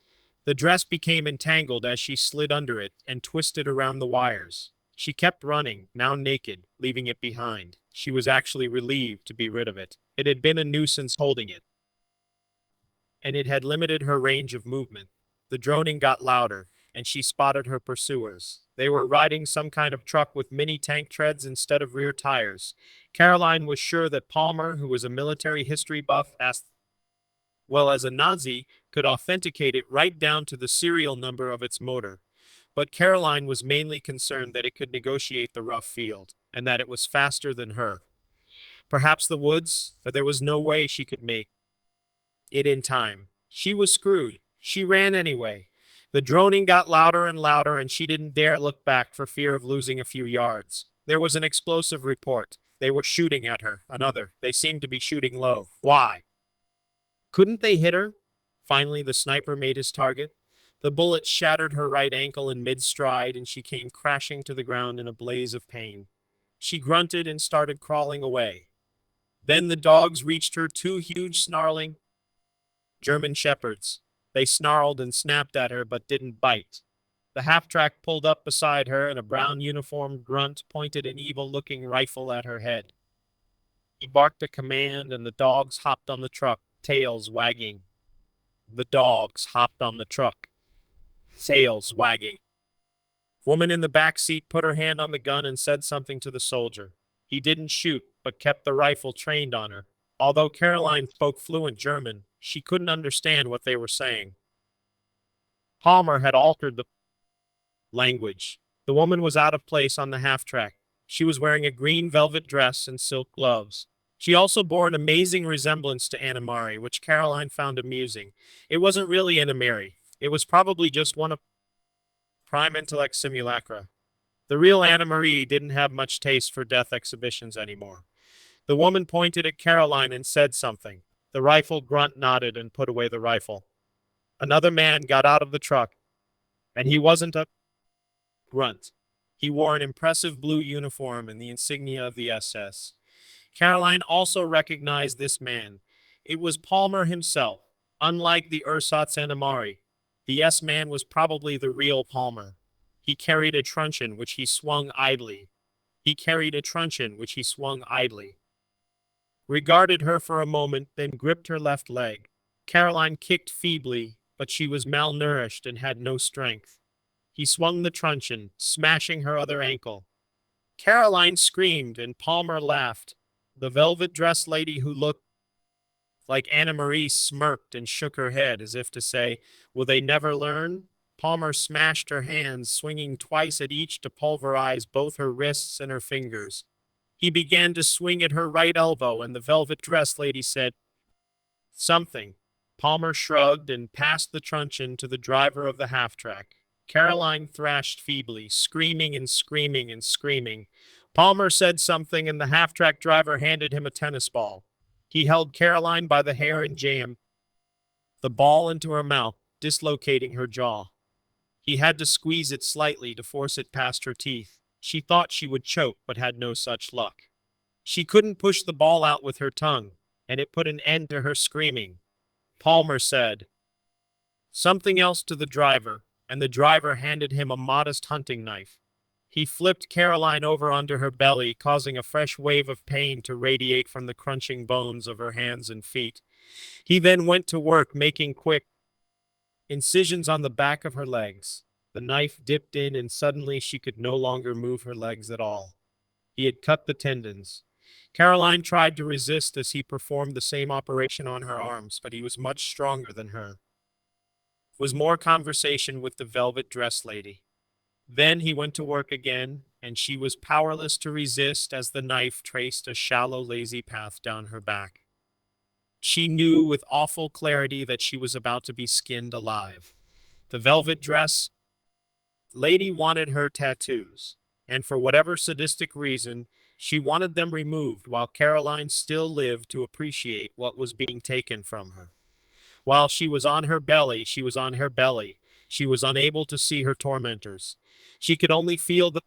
The dress became entangled as she slid under it and twisted around the wires. She kept running, now naked, leaving it behind. She was actually relieved to be rid of it. It had been a nuisance holding it, and it had limited her range of movement. The droning got louder, and she spotted her pursuers. They were riding some kind of truck with mini tank treads instead of rear tires. Caroline was sure that Palmer, who was a military history buff, as a Nazi, could authenticate it right down to the serial number of its motor. But Caroline was mainly concerned that it could negotiate the rough field, and that it was faster than her. Perhaps the woods, but there was no way she could make it in time. She was screwed. She ran anyway. The droning got louder and louder, and she didn't dare look back for fear of losing a few yards. There was an explosive report. They were shooting at her. Another. They seemed to be shooting low. Why? Couldn't they hit her? Finally, the sniper made his target. The bullet shattered her right ankle in mid-stride, and she came crashing to the ground in a blaze of pain. She grunted and started crawling away. Then the dogs reached her, two huge snarling German shepherds. They snarled and snapped at her, but didn't bite. The half-track pulled up beside her, and a brown uniformed grunt pointed an evil-looking rifle at her head. He barked a command, and the dogs hopped on the truck, tails wagging. The dogs hopped on the truck, tails wagging. Woman in the back seat put her hand on the gun and said something to the soldier. He didn't shoot, but kept the rifle trained on her. Although Caroline spoke fluent German, she couldn't understand what they were saying. Palmer had altered the language. The woman was out of place on the half-track. She was wearing a green velvet dress and silk gloves. She also bore an amazing resemblance to Anna Marie, which Caroline found amusing. It wasn't really Anna Marie. It was probably just one of Prime Intellect simulacra. The real Anna Marie didn't have much taste for death exhibitions anymore. The woman pointed at Caroline and said something. The rifle grunt nodded and put away the rifle. Another man got out of the truck, and he wasn't a grunt. He wore an impressive blue uniform and the insignia of the SS. Caroline also recognized this man. It was Palmer himself. Unlike the ersatz Anna Marie, the S-man was probably the real Palmer. He carried a truncheon which he swung idly. Regarded her for a moment, then gripped her left leg. Caroline kicked feebly, but she was malnourished and had no strength. He swung the truncheon, smashing her other ankle. Caroline screamed, and Palmer laughed. The velvet-dressed lady who looked like Anna Marie smirked and shook her head as if to say, "Will they never learn?" Palmer smashed her hands, swinging twice at each to pulverize both her wrists and her fingers. He began to swing at her right elbow, and the velvet-dressed lady said something. Palmer shrugged and passed the truncheon to the driver of the half-track. Caroline thrashed feebly, screaming and screaming and screaming. Palmer said something, and the half-track driver handed him a tennis ball. He held Caroline by the hair and jammed the ball into her mouth, dislocating her jaw. He had to squeeze it slightly to force it past her teeth. She thought she would choke, but had no such luck. She couldn't push the ball out with her tongue, and it put an end to her screaming. Palmer said something else to the driver, and the driver handed him a modest hunting knife. He flipped Caroline over onto her belly, causing a fresh wave of pain to radiate from the crunching bones of her hands and feet. He then went to work making quick incisions on the back of her legs. The knife dipped in, and suddenly she could no longer move her legs at all. He had cut the tendons. Caroline tried to resist as he performed the same operation on her arms, but he was much stronger than her. Was more conversation with the velvet dress lady. Then he went to work again, and she was powerless to resist as the knife traced a shallow, lazy path down her back. She knew with awful clarity that she was about to be skinned alive. The velvet dress lady wanted her tattoos, and for whatever sadistic reason, she wanted them removed while Caroline still lived to appreciate what was being taken from her. While she was on her belly, she was on her belly. She was unable to see her tormentors. She could only feel the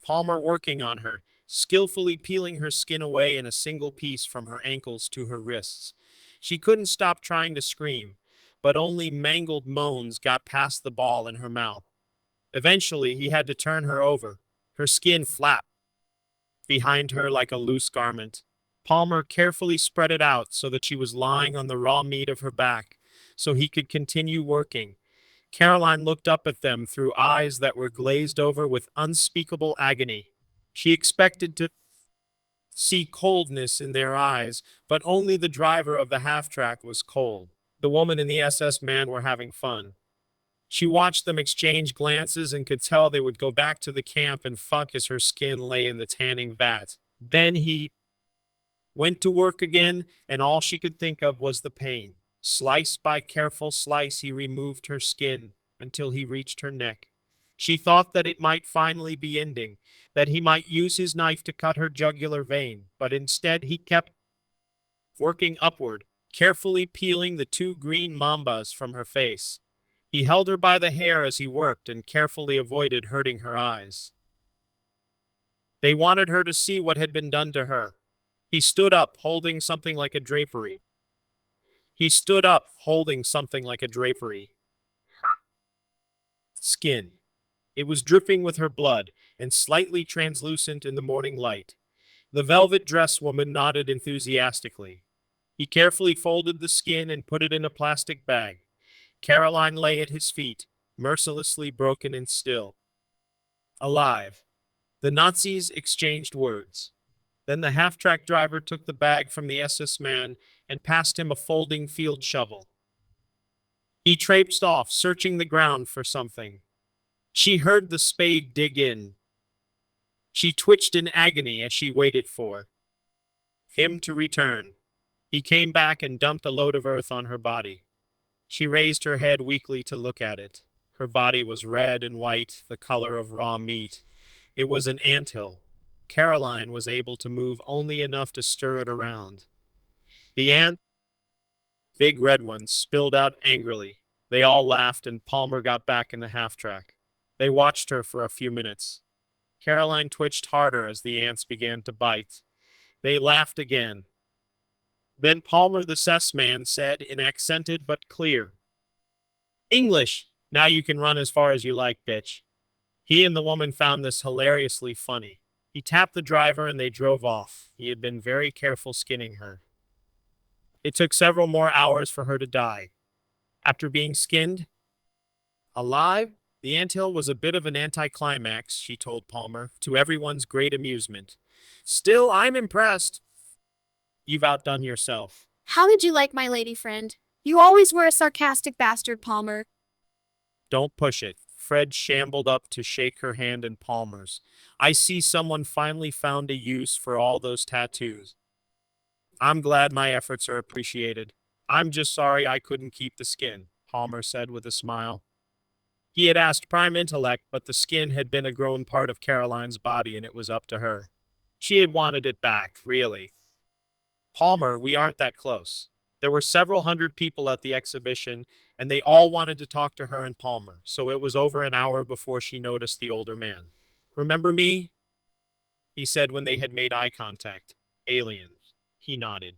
Palmer working on her, skillfully peeling her skin away in a single piece from her ankles to her wrists. She couldn't stop trying to scream, but only mangled moans got past the ball in her mouth. Eventually, he had to turn her over. Her skin flapped behind her like a loose garment. Palmer carefully spread it out so that she was lying on the raw meat of her back, so he could continue working. Caroline looked up at them through eyes that were glazed over with unspeakable agony. She expected to see coldness in their eyes, but only the driver of the half-track was cold. The woman and the SS man were having fun. She watched them exchange glances and could tell they would go back to the camp and fuck as her skin lay in the tanning vat. Then he went to work again, and all she could think of was the pain. Slice by careful slice, he removed her skin until he reached her neck. She thought that it might finally be ending, that he might use his knife to cut her jugular vein, but instead he kept working upward, carefully peeling the two green mambas from her face. He held her by the hair as he worked and carefully avoided hurting her eyes. They wanted her to see what had been done to her. He stood up, holding something like a drapery. He stood up, holding something like a drapery. Skin. It was dripping with her blood and slightly translucent in the morning light. The velvet dress woman nodded enthusiastically. He carefully folded the skin and put it in a plastic bag. Caroline lay at his feet, mercilessly broken and still. Alive. The Nazis exchanged words. Then the half-track driver took the bag from the SS man and passed him a folding field shovel. He traipsed off, searching the ground for something. She heard the spade dig in. She twitched in agony as she waited for him to return. He came back and dumped a load of earth on her body. She raised her head weakly to look at it. Her body was red and white, the color of raw meat. It was an anthill. Caroline was able to move only enough to stir it around. The ant, big red ones, spilled out angrily. They all laughed, and Palmer got back in the half-track. They watched her for a few minutes. Caroline twitched harder as the ants began to bite. They laughed again. Then Palmer the cess man said in accented but clear English, "Now you can run as far as you like, bitch." He and the woman found this hilariously funny. He tapped the driver and they drove off. He had been very careful skinning her. It took several more hours for her to die. After being skinned alive, the anthill was a bit of an anticlimax, she told Palmer, to everyone's great amusement. Still, I'm impressed. You've outdone yourself. How did you like my lady friend? You always were a sarcastic bastard, Palmer. Don't push it. Fred shambled up to shake her hand in Palmer's. I see someone finally found a use for all those tattoos. I'm glad my efforts are appreciated. I'm just sorry I couldn't keep the skin, Palmer said with a smile. He had asked Prime Intellect, but the skin had been a grown part of Caroline's body and it was up to her. She had wanted it back, really. Palmer, we aren't that close. There were several hundred people at the exhibition, and they all wanted to talk to her and Palmer, so it was over an hour before she noticed the older man. Remember me? He said when they had made eye contact. Aliens. He nodded.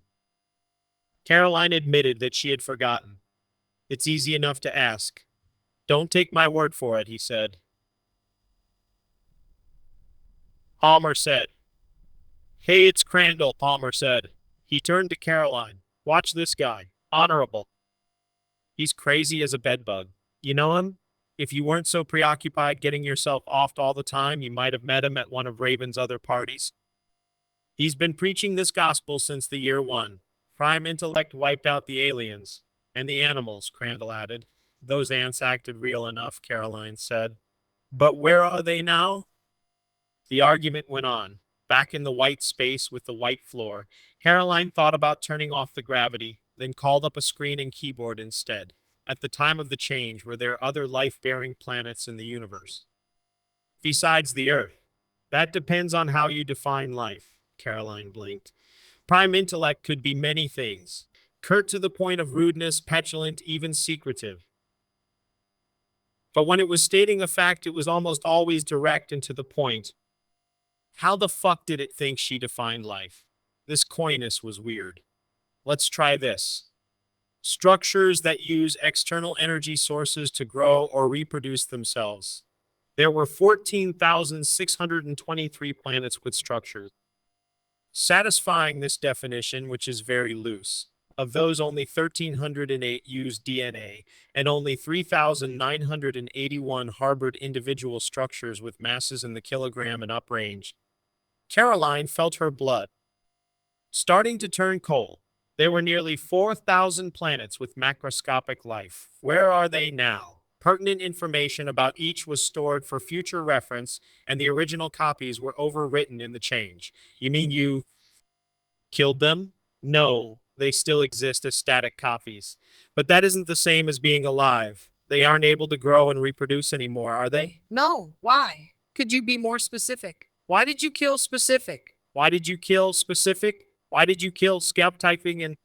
Caroline admitted that she had forgotten. It's easy enough to ask. Don't take my word for it, he said. Palmer said. Hey, it's Crandall, Palmer said. He turned to Caroline. Watch this guy. Honorable. He's crazy as a bedbug. You know him? If you weren't so preoccupied getting yourself offed all the time, you might have met him at one of Raven's other parties. He's been preaching this gospel since the year one. Prime intellect wiped out the aliens. And the animals, Crandall added. Those ants acted real enough, Caroline said. But where are they now? The argument went on. Back in the white space with the white floor, Caroline thought about turning off the gravity, then called up a screen and keyboard instead. At the time of the change, were there other life bearing planets in the universe? Besides the Earth? That depends on how you define life, Caroline blinked. Prime intellect could be many things. Curt to the point of rudeness, petulant, even secretive. But when it was stating a fact, it was almost always direct and to the point. How the fuck did it think she defined life? This coyness was weird. Let's try this. Structures that use external energy sources to grow or reproduce themselves. There were 14,623 planets with structures. Satisfying this definition, which is very loose. Of those, only 1,308 used DNA, and only 3,981 harbored individual structures with masses in the kilogram and up range. Caroline felt her blood starting to turn cold. There were nearly 4,000 planets with macroscopic life. Where are they now? Pertinent information about each was stored for future reference, and the original copies were overwritten in the change. You mean you killed them? No, they still exist as static copies. But that isn't the same as being alive. They aren't able to grow and reproduce anymore, are they? No, why? Could you be more specific? Why did you kill specific? Why did you kill specific? Why did you kill scalp typing and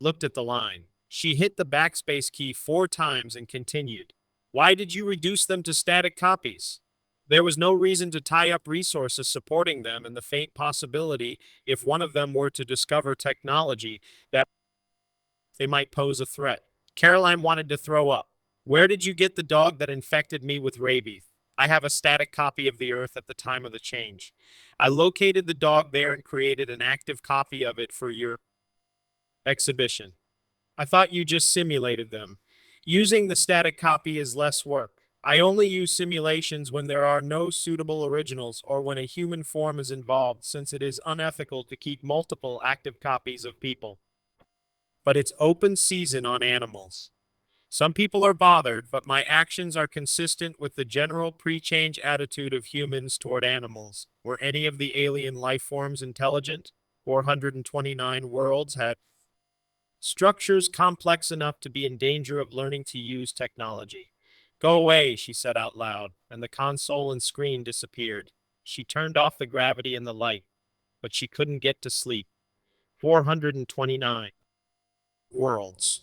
looked at the line? She hit the backspace key 4 times and continued. Why did you reduce them to static copies? There was no reason to tie up resources supporting them, and the faint possibility, if one of them were to discover technology, that they might pose a threat. Caroline wanted to throw up. Where did you get the dog that infected me with rabies? I have a static copy of the Earth at the time of the change. I located the dog there and created an active copy of it for your exhibition. I thought you just simulated them. Using the static copy is less work. I only use simulations when there are no suitable originals or when a human form is involved, since it is unethical to keep multiple active copies of people. But it's open season on animals. Some people are bothered, but my actions are consistent with the general pre-change attitude of humans toward animals. Were any of the alien life forms intelligent? 429 worlds had structures complex enough to be in danger of learning to use technology. Go away, she said out loud, and the console and screen disappeared. She turned off the gravity and the light, but she couldn't get to sleep. 429 worlds.